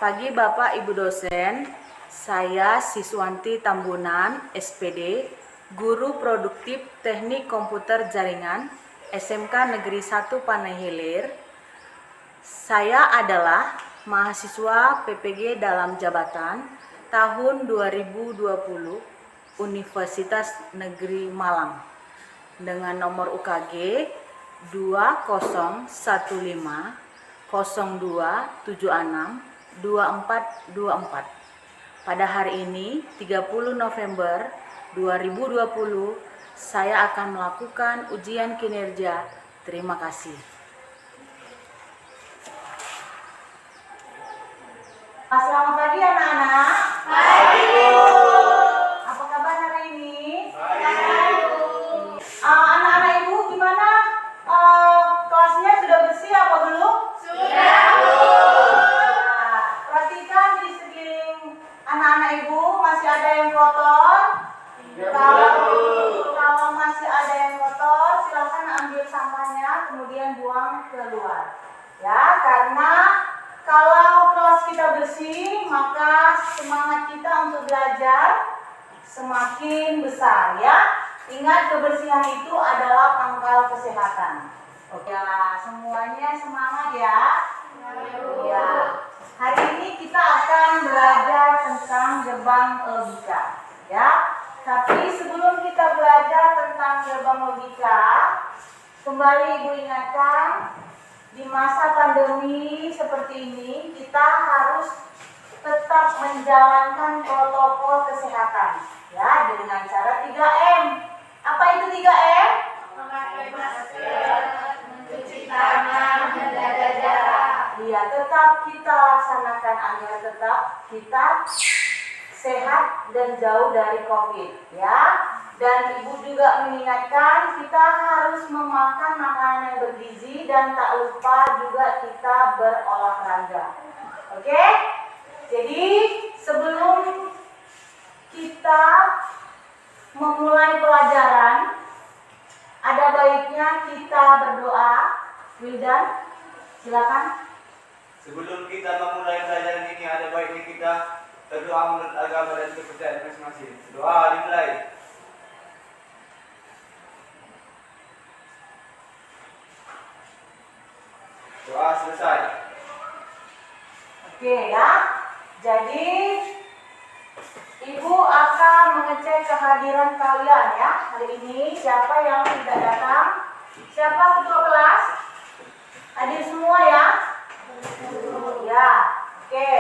pagi Bapak Ibu dosen, saya Siswanti Tambunan, SPD, Guru Produktif Teknik Komputer Jaringan, SMK Negeri 1 Panai Hilir. Saya adalah mahasiswa PPG dalam jabatan tahun 2020 Universitas Negeri Malang dengan nomor UKG 2015 0276 2424. Pada hari ini 30 November 2020 saya akan melakukan ujian kinerja. Terima kasih. Selamat pagi anak-anak. Pagi, Bu. Apa kabar hari ini? Baik, Bu. Anak-anak Ibu gimana? Kelasnya sudah bersih apa belum? Sudah, Bu. Perhatikan di sekeliling anak-anak Ibu masih ada yang kotor. Ya, Kalau masih ada yang kotor, silakan ambil sampahnya kemudian buang keluar. Ya, karena kalau kelas kita bersih, maka semangat kita untuk belajar semakin besar ya. Ingat, kebersihan itu adalah pangkal kesehatan. Oke, ya, semuanya semangat ya. Ya. Hari ini kita akan belajar tentang gerbang logika, ya. Tapi sebelum kita belajar tentang gerbang logika, kembali Ibu ingatkan, di masa pandemi seperti ini kita harus tetap menjalankan protokol kesehatan, ya, dengan cara 3M. Apa itu 3M? Memakai masker, mencuci tangan, menjaga jarak. Iya, tetap kita laksanakan agar tetap kita sehat dan jauh dari COVID, ya. Dan Ibu juga mengingatkan kita harus memakan makanan yang bergizi dan tak lupa juga kita berolahraga. Oke? Jadi sebelum kita memulai pelajaran, ada baiknya kita berdoa. Wildan, silakan. Sebelum kita memulai pelajaran ini, ada baiknya kita berdoa menurut agama dan kepercayaan masing-masing. Doa dimulai. Doa selesai. Oke ya. Jadi Ibu akan mengecek kehadiran kalian ya. Hari ini siapa yang tidak datang? Siapa ketua kelas? Hadir semua ya? Ya. Oke.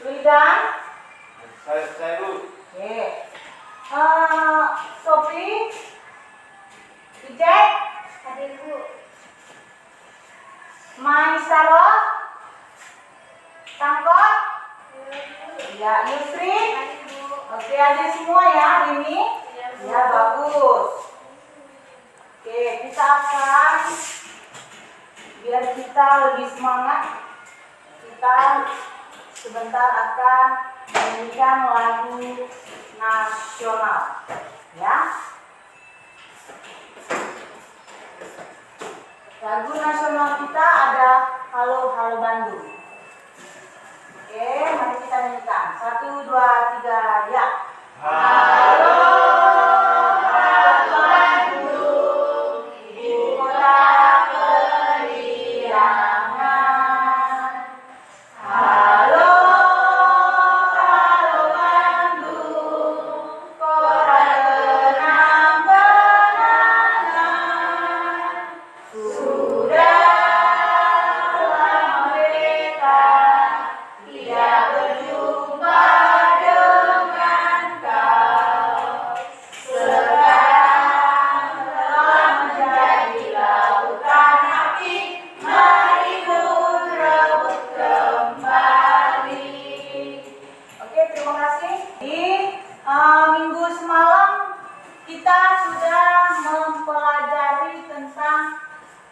Wildan? Saya Bu. Oke. Sophie? Ijek? Hadir, Bu. Maisaro? Tangkot? Ya, Yusri? Hadir, Bu. Oke, hadir semua ya hari ini? Iya, Bu. Ya, bagus. Oke, kita akan, biar kita lebih semangat, kita sebentar akan menyanyikan lagu nasional. Ya. Lagu nasional kita ada Halo Halo Bandung. Oke, mari kita nyanyikan. 1, 2, 3, ya. Halo, halo Bandung, ibu kota periangan. Halo, halo Bandung, kota kenang-kenangan. Sudah lama mereka tidak berjumpa dengan kau. Sekarang telah menjadi lautan api, mari berebut kembali. Oke, terima kasih. Di minggu semalam kita sudah mempelajari tentang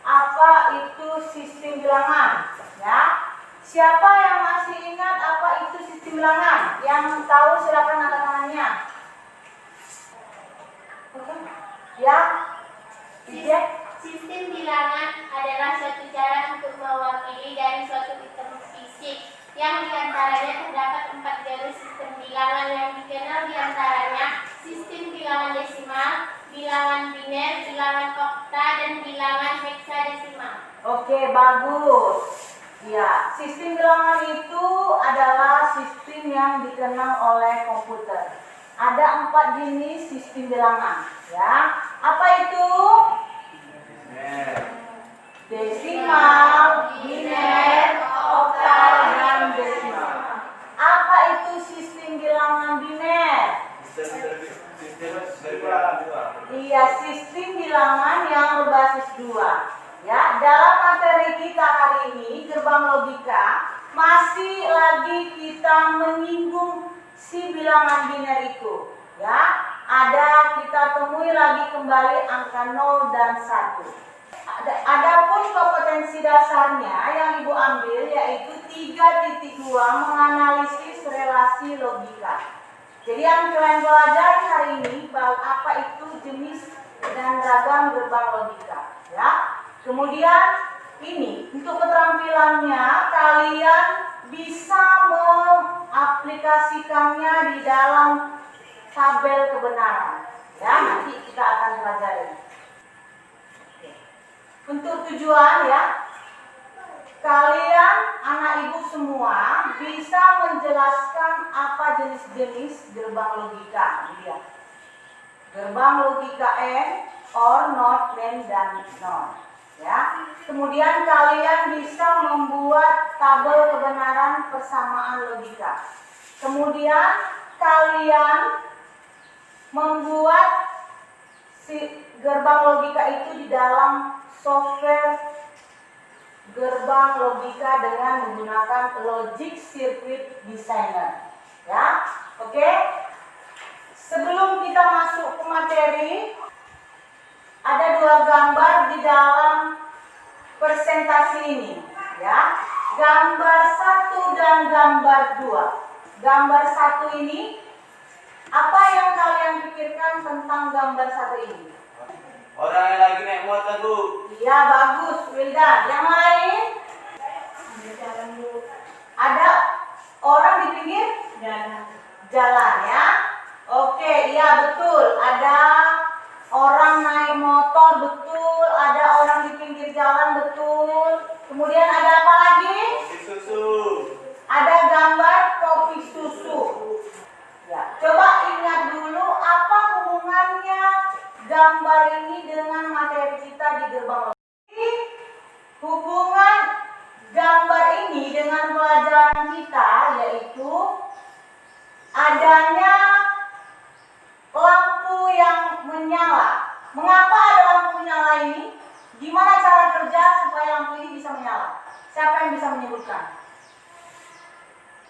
apa itu sistem bilangan, ya. Siapa yang masih ingat apa itu sistem bilangan? Yang tahu silakan angkat tangannya. Oke. Ya. Ijek? Sistem bilangan adalah suatu cara untuk mewakili dari suatu item fisik yang diantaranya terdapat 4 jenis sistem bilangan yang dikenal diantaranya sistem bilangan desimal, bilangan biner, bilangan okta, dan bilangan heksadesimal. Oke, bagus. Ya, sistem bilangan itu adalah sistem yang dikenal oleh komputer. Ada 4 jenis sistem bilangan, ya. Apa itu? Desimal, biner, oktal, dan desimal. Apa itu sistem bilangan biner? Iya, sistem bilangan yang berbasis 2. Ya, dalam materi kita hari ini, gerbang logika, masih lagi kita menyinggung si bilangan biner itu. Ya, kita temui lagi kembali angka 0 dan 1. Adapun kompetensi dasarnya yang Ibu ambil yaitu 3.2 menganalisis relasi logika. Jadi yang kalian pelajari hari ini apa itu jenis dan ragam gerbang logika, ya. Kemudian ini untuk keterampilannya kalian bisa mengaplikasikannya di dalam tabel kebenaran, ya. Nanti kita akan pelajari. Untuk tujuan, ya, kalian anak ibu semua bisa menjelaskan apa jenis-jenis gerbang logika. Lihat, gerbang logika AND, OR, NOT, NAND, dan NOR. Ya, kemudian kalian bisa membuat tabel kebenaran persamaan logika. Kemudian kalian membuat si gerbang logika itu di dalam software gerbang logika dengan menggunakan Logic Circuit Designer. Ya, oke. Sebelum kita masuk ke materi, ada 2 gambar di dalam presentasi ini, ya. Gambar 1 dan gambar 2. Gambar 1 ini, apa yang kalian pikirkan tentang gambar 1 ini? Orang yang lagi naik motor, Bu. Iya, bagus, Wildan. Yang lain? Ada orang di pinggir jalan, ya. Oke, iya betul. Ada orang naik motor, betul. Ada orang di pinggir jalan, betul. Kemudian ada apa lagi? Kopi susu. Ada gambar kopi susu. Ya, coba ingat dulu apa hubungannya gambar ini dengan materi kita di gerbang logika. Hubungan gambar ini dengan pelajaran kita yaitu adanya lampu yang menyala. Mengapa ada lampu menyala ini? Gimana cara kerja supaya lampu ini bisa menyala? Siapa yang bisa menyebutkan?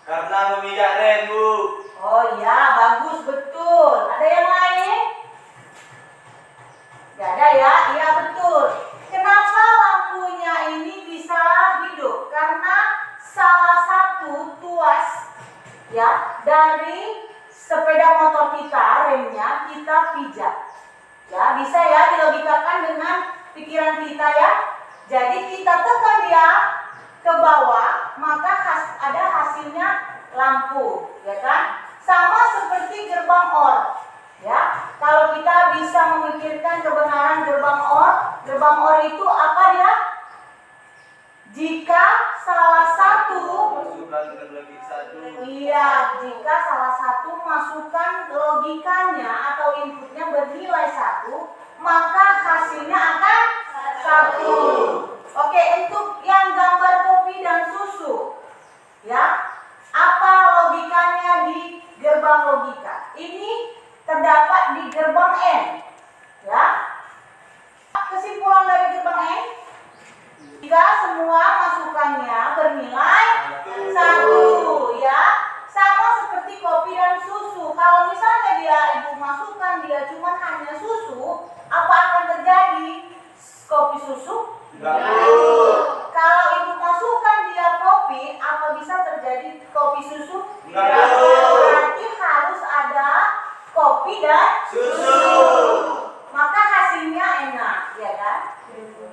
Karena memijak rem, Bu. Oh iya, bagus, betul. Ada yang lain? Gak ada, ya? Iya, betul. Kenapa lampunya ini bisa hidup? Karena salah satu tuas, ya, dari sepeda motor kita, remnya kita pijat. Ya, bisa ya dilogikakan dengan pikiran kita, ya. Jadi kita tekan dia ke bawah, maka ada hasilnya lampu, ya kan? Sama seperti gerbang OR, ya. Kalau kita bisa memikirkan kebenaran gerbang OR itu apa dia? Jika salah satu, iya, jika salah satu masukan logikanya atau inputnya bernilai 1, maka hasilnya akan 1. Oke, untuk yang gambar kopi dan susu, ya, apa logikanya di gerbang logika? Ini terdapat di gerbang N, ya. Kesimpulan dari gerbang N, jika semua masukannya bernilai 1, ya, sama seperti kopi dan susu. Kalau misalnya ibu masukkan dia cuma hanya susu, apa akan terjadi? Kopi susu? Kalau ibu masukkan dia kopi, apa bisa terjadi kopi susu? Berarti harus ada kopi dan susu. Maka hasilnya enak. ya kan?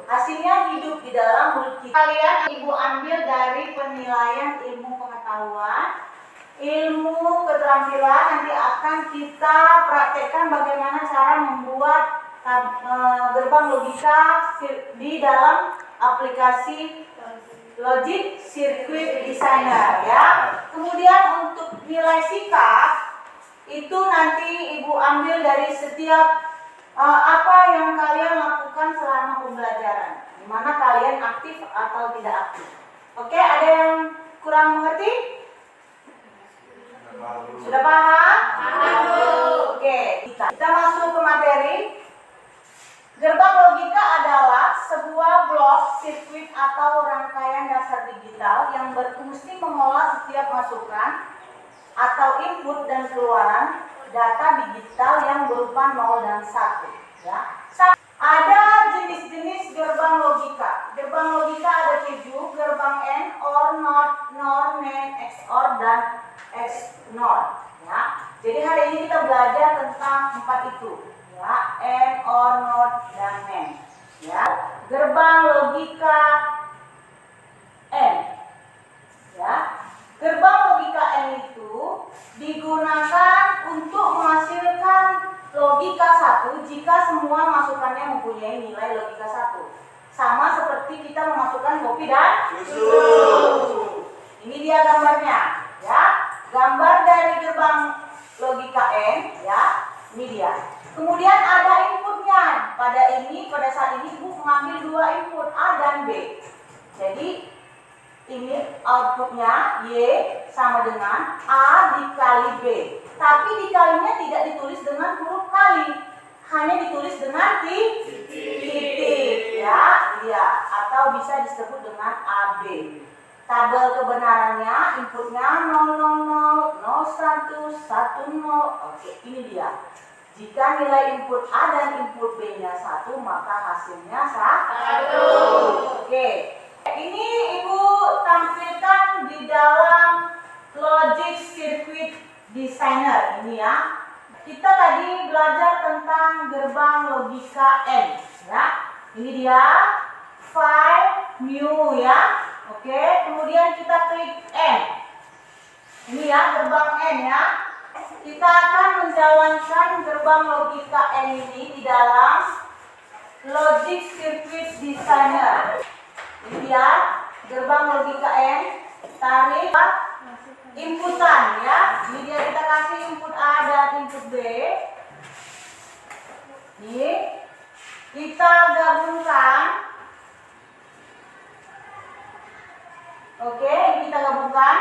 Hasilnya hidup di dalam mulut kita. Kalian ibu ambil dari penilaian ilmu pengetahuan, ilmu keterampilan, nanti akan kita praktekkan bagaimana cara membuat gerbang logika di dalam aplikasi Logic Circuit Designer ya. Kemudian untuk nilai sikap itu nanti ibu ambil dari setiap apa yang kalian lakukan selama pembelajaran, di mana kalian aktif atau tidak aktif. Oke, ada yang kurang mengerti? Sudah paham? Oke, kita masuk ke materi. Gerbang logika adalah sebuah blok sirkuit atau rangkaian dasar digital yang berfungsi mengolah setiap masukan atau input dan keluaran data digital yang berupa 0 dan 1 ya. Ada jenis-jenis gerbang logika. Gerbang logika ada 7, gerbang AND, OR, NOT, NOR, NAND, XOR dan XNOR ya. Jadi hari ini kita belajar tentang 4 itu ya, AND, OR, NOT dan NAND ya. Gerbang logika AND ya. Gerbang logika AND itu digunakan untuk menghasilkan logika 1 jika semua masukannya mempunyai nilai logika 1. Sama seperti kita memasukkan kopi dan susu. Ini dia gambarnya ya. Gambar dari gerbang logika AND ya. Ini dia. Kemudian ada inputnya. Pada saat ini ibu mengambil 2 input A dan B. Jadi ini outputnya Y sama dengan A dikali B. Tapi dikalinya tidak ditulis dengan huruf kali, hanya ditulis dengan titik ya, atau bisa disebut dengan AB. Tabel kebenarannya inputnya 000, 01, 10. Oke, ini dia. Jika nilai input A dan input B-nya 1, maka hasilnya 1. Oke. Ini ibu tampilkan di dalam Logic Circuit Designer ini ya. Kita tadi belajar tentang gerbang logika AND ya. Ini dia file new ya. Oke, kemudian kita klik AND. Ini ya gerbang AND ya. Kita akan menjalankan gerbang logika AND ini di dalam Logic Circuit Designer. Ini dia gerbang logika AND. Tarik inputan ya. Ini dia, kita kasih input A dan input B. Ini kita gabungkan. Oke, ini kita gabungkan.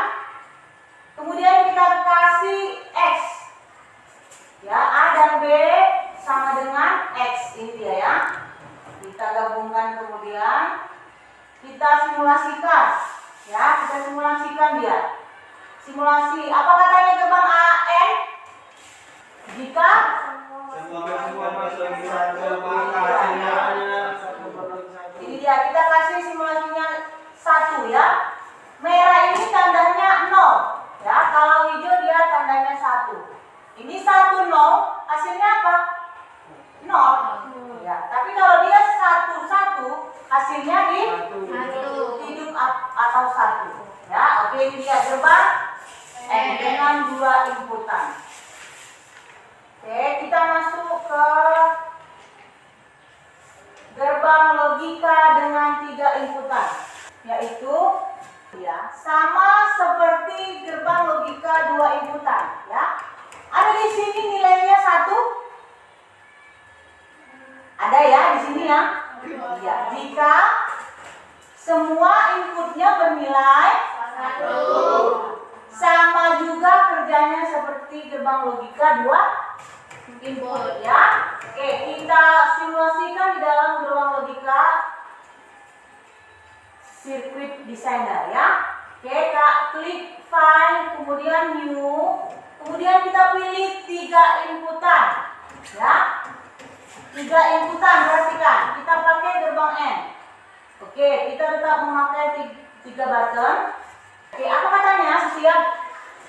Kemudian kita kasih X ya. A dan B sama dengan X. Ini dia ya. Kita gabungkan, kemudian kita simulasikan ya. Kita simulasikan dia. Simulasi, apa katanya gerbang AND? Jika ini dia, kita kasih simulasinya 1 ya. Merah ini tandanya 0 ya. Kalau hijau dia tandanya 1. Ini 1 0, hasilnya apa? 0 ya. Tapi kalau dia 1 1, hasilnya hidup atau 1 ya. Oke, ini dia gerbang dengan 2 inputan. Oke, kita masuk ke gerbang logika dengan 3 inputan, yaitu ya sama seperti gerbang logika 2 inputan ya. Ada di sini nilainya 1. Ada ya di sini ya. Ya, jika semua inputnya bernilai 1. Sama juga kerjanya seperti gerbang logika 2 input ya. Oke, kita simulasikan di dalam gerbang logika Circuit Designer ya. Oke, Kak, klik file, kemudian new, kemudian kita pilih 3 inputan ya. 3 inputan, perhatikan, kita pakai gerbang AND. Oke, kita tetap memakai 3 button. Oke, apa katanya? Setiap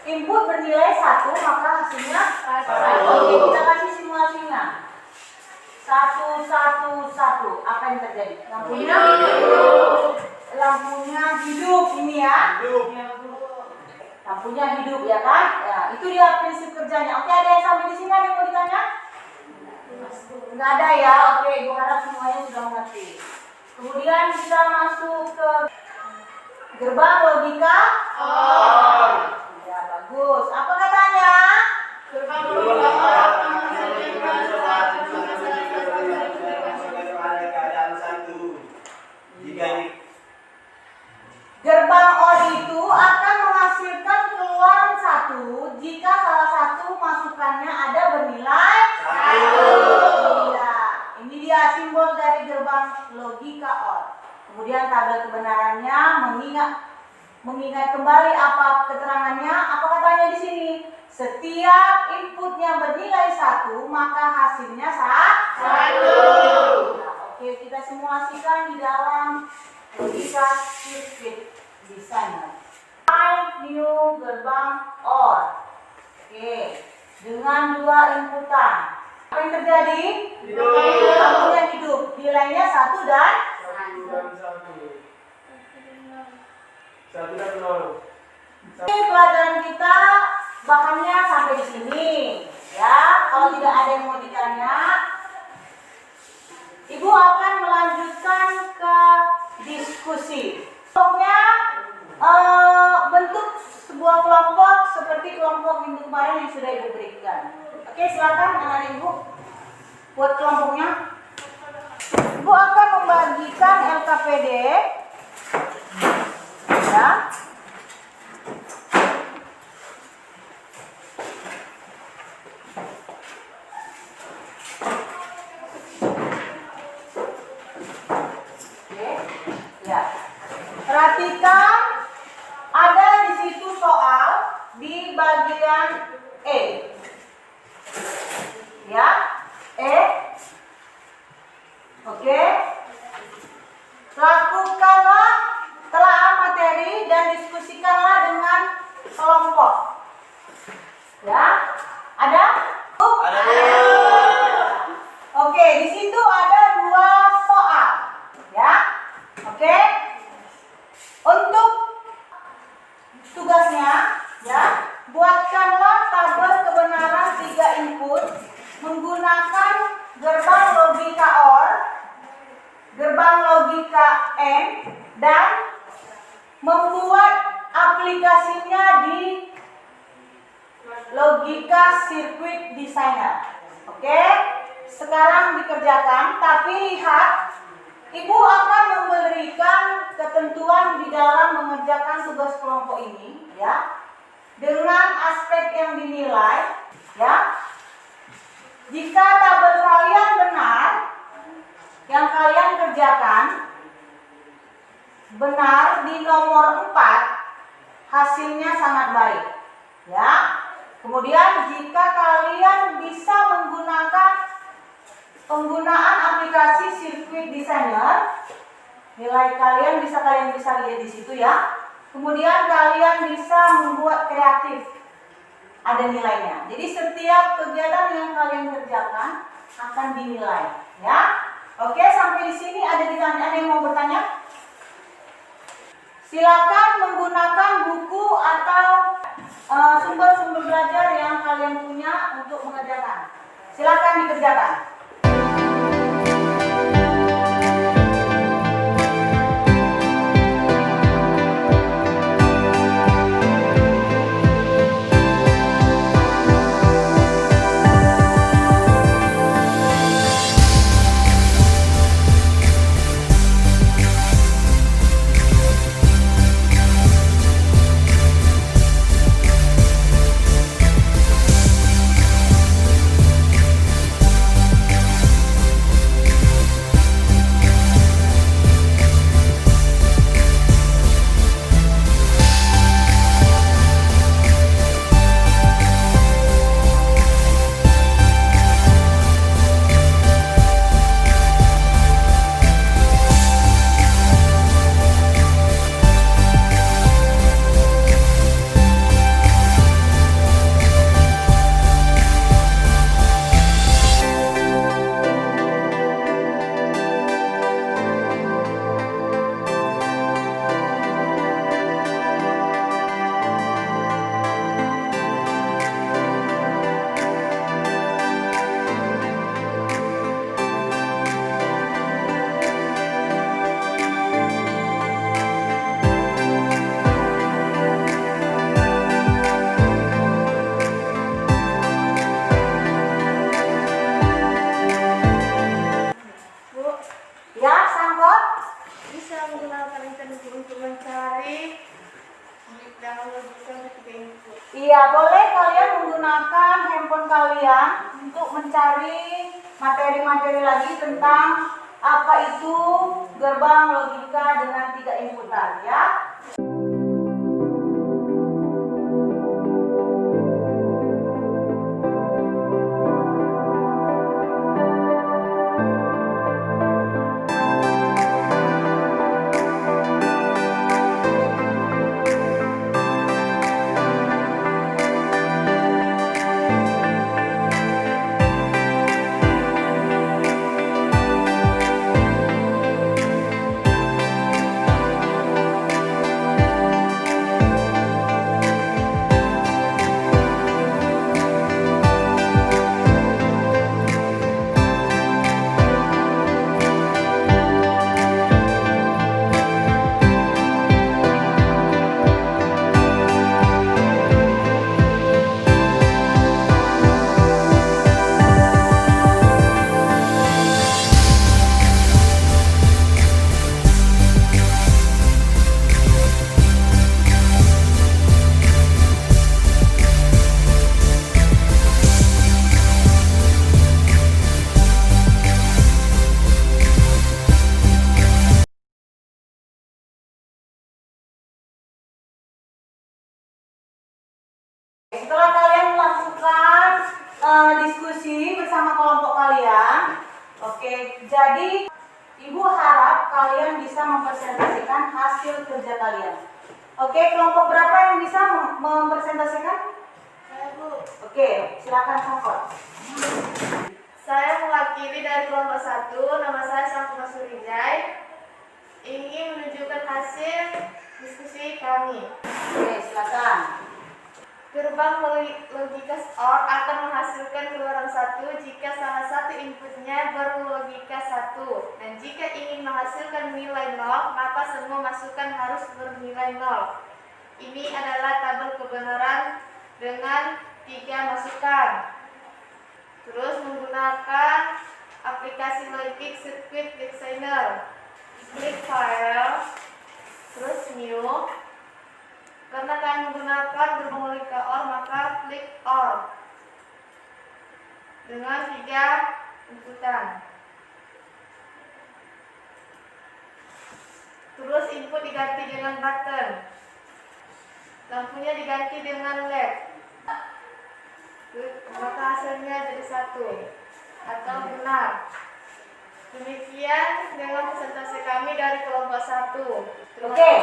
input bernilai 1, maka hasilnya 1. Oke, kita kasih simulasinya. 1 Satu. Apa yang terjadi? Lampunya hidup ini ya. Lampunya hidup ya kan? Ya, itu dia prinsip kerjanya. Oke, ada yang sampai di sini ada yang mau ditanya? Nggak ada ya. Oke, Ibu harap semuanya sudah mengerti. Kemudian kita masuk ke gerbang logika. Ya, bagus. Apa katanya? Gerbang OR itu akan menghasilkan keluaran 1 jika salah satu masukannya ada bernilai 1. Ya, ini dia simbol dari gerbang logika OR. Kemudian tabel kebenarannya mengingat kembali apa keterangannya. Apa katanya di sini? Setiap inputnya bernilai 1, maka hasilnya 1. Nah, oke, kita simulasikan di dalam logika sirkuit desainer. New gerbang OR. Oke, dengan 2 inputan. Apa yang terjadi? Lampunya hidup. Nilainya 1 dan 0. Oke, pelajaran kita bahannya sampai di sini. Ya, kalau tidak ada yang mau ditanya, Ibu akan melanjutkan ke diskusi. Kelompoknya bentuk sebuah kelompok seperti kelompok minggu kemarin yang sudah Ibu berikan. Oke, silakan anak-anak Ibu buat kelompoknya. Ibu akan membagikan LKPD. Ya. Perhatikan, ada di situ soal di bagian E. Ya, E. Oke. Lakukanlah telaah materi dan diskusikanlah dengan kelompok. Ya, ada? Ada. Oke, di situ ada 2 soal. Ya, oke. Untuk tugasnya, ya, buatkanlah tabel kebenaran 3 input menggunakan gerbang logika OR, gerbang logika AND, dan membuat aplikasinya di logika sirkuit designer. Oke, sekarang dikerjakan, tapi lihat, Ibu akan memberikan ketentuan di dalam mengerjakan tugas kelompok ini, ya, dengan aspek yang dinilai, ya. Jika tabel kalian benar, yang kalian kerjakan benar di nomor 4, hasilnya sangat baik, ya. Kemudian jika kalian bisa menggunakan penggunaan aplikasi sirkuit designer, nilai kalian bisa lihat di situ ya. Kemudian kalian bisa membuat kreatif, ada nilainya. Jadi setiap kegiatan yang kalian kerjakan akan dinilai, ya. Oke, sampai di sini ada yang mau bertanya? Silakan menggunakan buku atau sumber-sumber belajar yang kalian punya untuk mengerjakan. Silakan dikerjakan. Ya, boleh kalian menggunakan handphone kalian untuk mencari materi-materi lagi tentang apa itu gerbang logika dengan 3 inputan ya. Setelah kalian melakukan diskusi bersama kelompok kalian, oke, jadi Ibu harap kalian bisa mempresentasikan hasil kerja kalian. Oke, kelompok berapa yang bisa mempresentasikan? Saya, Bu. Oke, silakan Sangkot. Saya mewakili dari kelompok 1, nama saya Sangkot Surijai, ingin menunjukkan hasil diskusi kami. Oke, silakan. Gerbang logika OR akan menghasilkan keluaran 1 jika salah satu inputnya berlogika 1. Dan jika ingin menghasilkan nilai 0, maka semua masukan harus bernilai 0. Ini adalah tabel kebenaran dengan 3 masukan. Terus menggunakan aplikasi Logic Circuit Designer. Klik File, terus New. Karena kalian menggunakan gerbang logika OR, maka klik OR dengan 3 inputan. Terus input diganti dengan button, lampunya diganti dengan LED, maka hasilnya jadi 1 atau benar. Demikian dengan presentasi kami dari kelompok 1. Oke.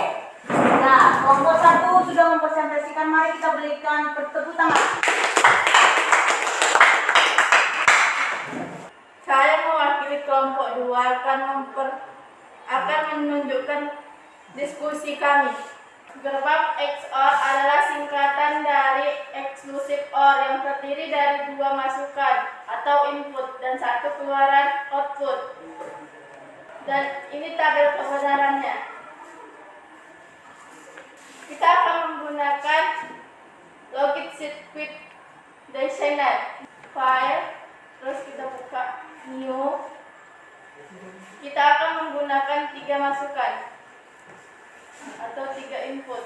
Nah, kelompok 1 sudah mempresentasikan. Mari kita berikan tepuk tangan. Saya mewakili kelompok 2 akan menunjukkan diskusi kami. Gerbang XOR adalah singkatan dari exclusive OR yang terdiri dari 2 masukan atau input dan 1 keluaran output. Dan ini tabel kebenarannya. Kita akan menggunakan Logic Circuit Designer. File, terus kita buka New. Kita akan menggunakan 3 masukan atau 3 input.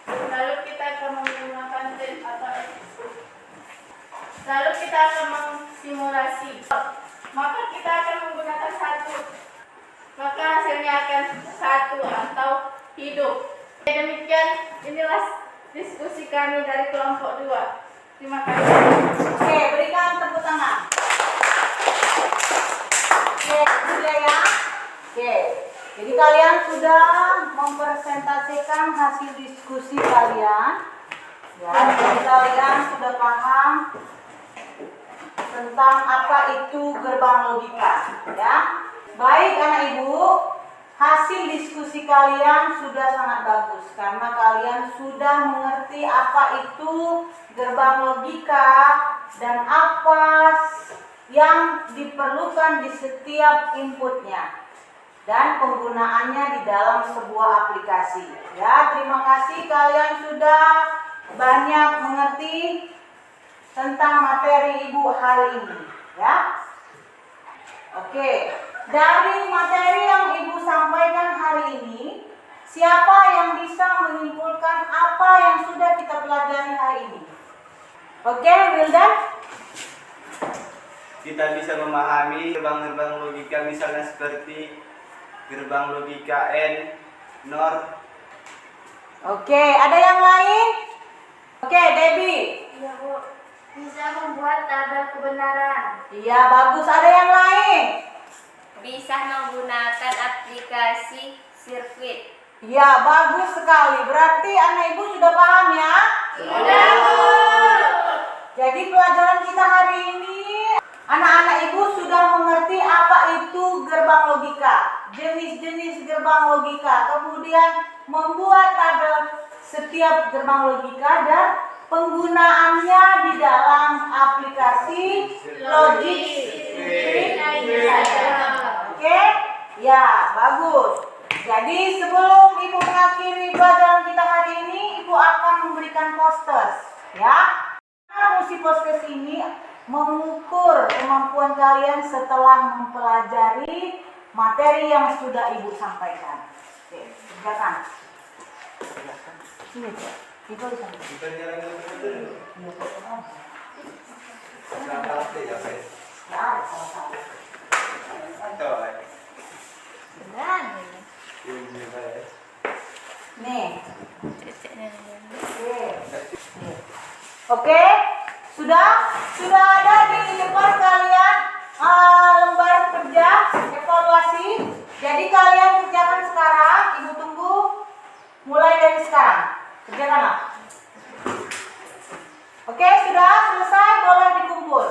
Lalu kita akan menggunakan test atau execute. Lalu kita akan mengsimulasi. Maka kita akan menggunakan 1. Maka hasilnya akan 1 atau hidup. Demikian, inilah diskusi kami dari kelompok 2. Terima kasih. Oke, berikan tepuk tangan. Oke, sudah ya. Oke, jadi kalian sudah mempresentasikan hasil diskusi kalian. Ya, jadi kalian sudah paham tentang apa itu gerbang logika. Ya, baik anak ibu. Hasil diskusi kalian sudah sangat bagus karena kalian sudah mengerti apa itu gerbang logika dan apa yang diperlukan di setiap inputnya dan penggunaannya di dalam sebuah aplikasi. Ya, terima kasih kalian sudah banyak mengerti tentang materi Ibu hari ini, ya. Oke. Dari materi yang Ibu sampaikan hari ini, Siapa yang bisa menyimpulkan apa yang sudah kita pelajari hari ini? Oke, Wildan? Kita bisa memahami gerbang-gerbang logika misalnya seperti gerbang logika N, NOR. Oke, ada yang lain? Oke, Debbie. Iya, Bu. Bisa membuat tabel kebenaran. Iya, bagus. Ada yang lain? Bisa menggunakan aplikasi sirkuit. Iya, bagus sekali. Berarti anak ibu sudah paham ya? Sudah, Bu. Jadi pelajaran kita hari ini, anak-anak ibu sudah mengerti apa itu gerbang logika, jenis-jenis gerbang logika, kemudian membuat tabel setiap gerbang logika dan penggunaannya di dalam aplikasi Logic Oke? Ya, bagus. Jadi sebelum ibu mengakhiri pelajaran kita hari ini, ibu akan memberikan posters, ya. Fungsi posters ini mengukur kemampuan kalian setelah mempelajari materi yang sudah ibu sampaikan. Oke, kerjakan. Sini, ibu di sana. Bukan jalan yang betul. Iya, betul. Salah saja, Pak. Ya, ada salah-salah. Coba. Beneran. Ini, Pak. Nih. Oke, sudah ada di depan kalian lembar kerja evaluasi. Jadi kalian kerjakan sekarang, ibu tunggu mulai dari sekarang. Kerjakanlah. Oke, sudah selesai, boleh dikumpul.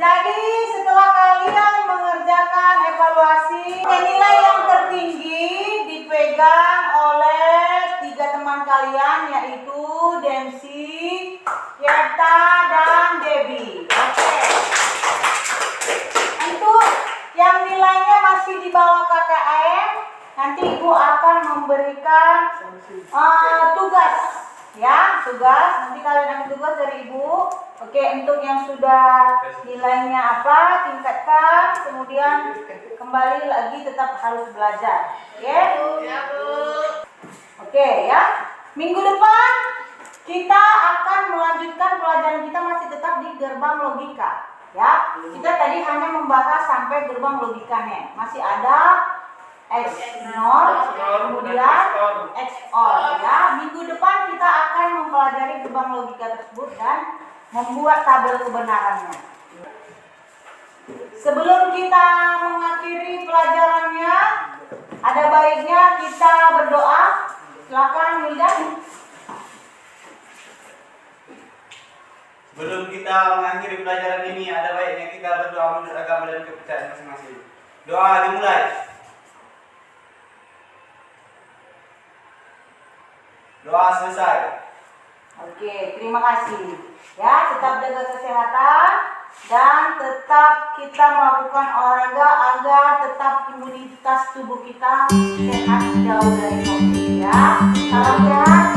Jadi setelah kalian mengerjakan evaluasi, nilai yang tertinggi dipegang oleh 3 teman kalian, yaitu Dempsey, Yerta, dan Debbie. Oke. Untuk yang nilainya masih di bawah KKM, nanti ibu akan memberikan tugas, ya, tugas. Nanti kalian ambil tugas dari ibu. Oke, untuk yang sudah nilainya apa, tingkatkan, kemudian kembali lagi tetap harus belajar. Oke? Ya, Bu. Oke, ya. Minggu depan kita akan melanjutkan pelajaran kita masih tetap di gerbang logika. Ya, kita tadi hanya membahas sampai gerbang logikanya. Masih ada XNOR, kemudian XOR. Ya, minggu depan kita akan mempelajari gerbang logika tersebut dan membuat tabel kebenarannya. Sebelum kita mengakhiri pelajarannya, ada baiknya kita berdoa. Silakan, Wildan. Sebelum kita mengakhiri pelajaran ini, ada baiknya kita berdoa menurut agama dan kepercayaan masing-masing. Doa dimulai. Doa selesai. Oke, terima kasih. Ya, tetap jaga kesehatan dan tetap kita melakukan olahraga agar tetap imunitas tubuh kita sehat jauh dari COVID. Ya, salam sehat.